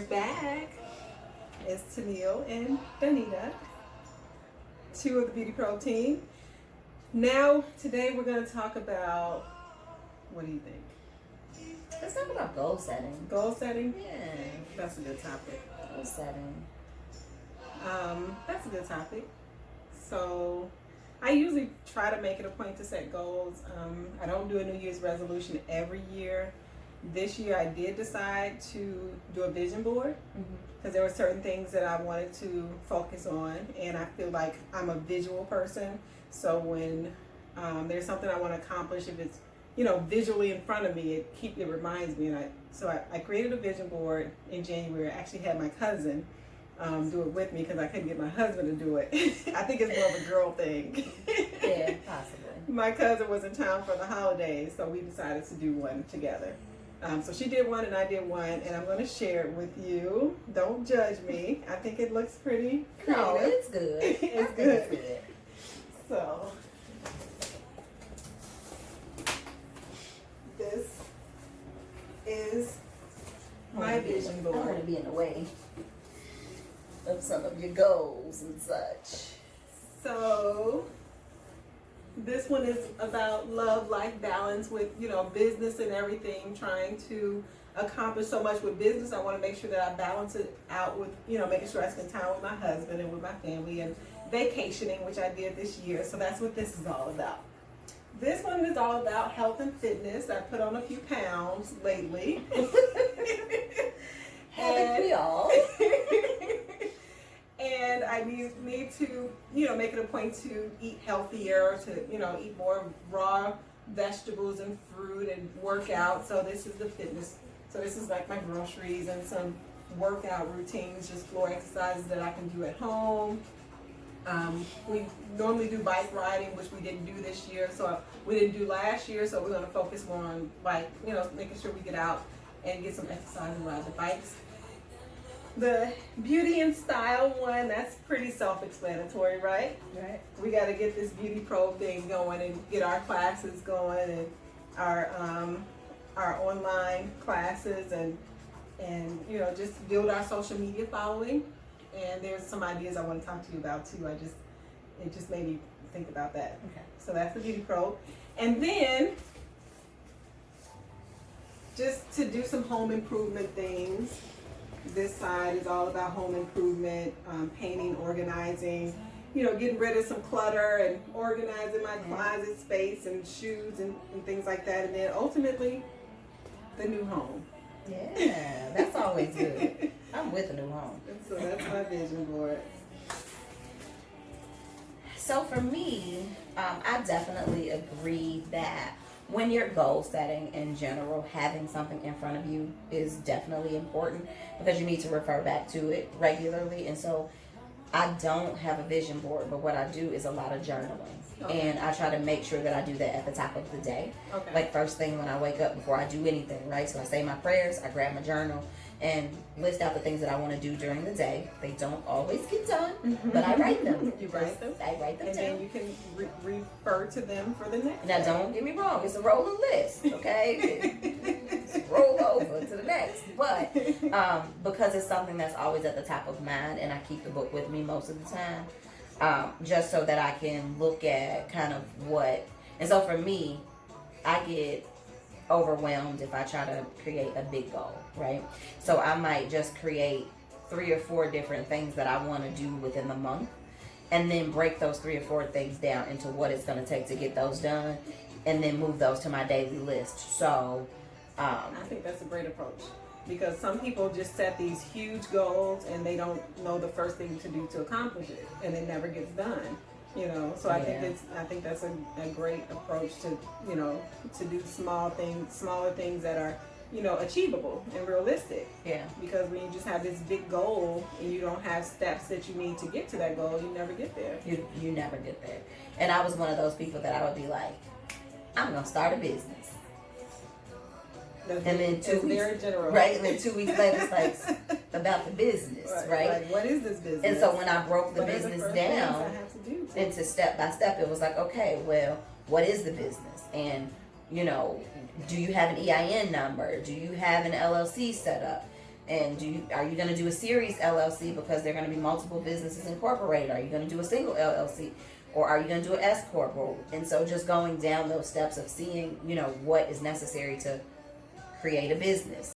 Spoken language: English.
back. It's Tennille and Donita, two of the Beauty Pro team. Now, today we're going to talk about, what do you think? Let's talk about goal setting. Goal setting? Yeah. That's a good topic. Goal setting. That's a good topic. So, I usually try to make it a point to set goals. I don't do a New Year's resolution every year. This year I did decide to do a vision board because there were certain things that I wanted to focus on, and I feel like I'm a visual person. So when there's something I want to accomplish, if it's visually in front of me, it reminds me. And I created a vision board in January. I actually had my cousin do it with me because I couldn't get my husband to do it. I think it's more of a girl thing. Yeah, possibly. My cousin was in town for the holidays, so we decided to do one together. So she did one and I did one, and I'm going to share it with you. Don't judge me. I think it looks pretty creative. No, it's good. It's good. So, this is my vision board. I want to be in the way of some of your goals and such. So, this one is about love, life balance with, business and everything, trying to accomplish so much with business. I want to make sure that I balance it out with, making sure I spend time with my husband and with my family, and vacationing, which I did this year. So that's what this is all about. This one is all about health and fitness. I put on a few pounds lately. Haven't we all? And I need to, make it a point to eat healthier, to, eat more raw vegetables and fruit and work out. So this is the fitness. So this is like my groceries and some workout routines, just floor exercises that I can do at home. We normally do bike riding, which we didn't do this year. So we didn't do last year. So we're going to focus more on bike, making sure we get out and get some exercise and ride the bikes. The beauty and style one, that's pretty self-explanatory, right? Right. We got to get this Beauty Pro thing going and get our classes going, and our online classes, and just build our social media following. And there's some ideas I want to talk to you about too. It just made me think about that. Okay. So that's the Beauty Pro. And then just to do some home improvement things. This side is all about home improvement, painting, organizing, getting rid of some clutter and organizing my closet space and shoes and things like that. And then ultimately, the new home. Yeah, that's always good. I'm with a new home. So that's my vision board. So for me, I definitely agree that when you're goal setting in general, having something in front of you is definitely important because you need to refer back to it regularly. And so I don't have a vision board, but what I do is a lot of journaling. Okay. And I try to make sure that I do that at the top of the day. Okay. Like first thing when I wake up before I do anything, right? So I say my prayers, I grab my journal and list out the things that I want to do during the day. They don't always get done, but I write them. You write them? I write them and down. And then you can refer to them for the next Now, day. don't get me wrong. It's a rolling list, okay? Just roll over to the next. But because it's something that's always at the top of mind, and I keep the book with me most of the time, just so that I can look at kind of what. And so for me, I get overwhelmed if I try to create a big goal, right? So I might just create 3 or 4 different things that I want to do within the month, and then break those 3 or 4 things down into what it's going to take to get those done, and then move those to my daily list. So I think that's a great approach, because some people just set these huge goals and they don't know the first thing to do to accomplish it, and it never gets done. So I think that's a great approach to to do smaller things that are achievable and realistic. Yeah. Because when you just have this big goal and you don't have steps that you need to get to that goal, you never get there. You never get there. And I was one of those people that I would be like, I'm gonna start a business. That's and then 2 weeks, very general. Right? And then 2 weeks later, it's like about the business, right? Like, what is this business? And so when I broke the what business are the down I have to do into step by step, it was like, okay, well, what is the business? And do you have an EIN number? Do you have an LLC set up? And are you going to do a series LLC because there are going to be multiple businesses incorporated? Are you going to do a single LLC? Or are you going to do an S corp? And so just going down those steps of seeing, what is necessary to create a business.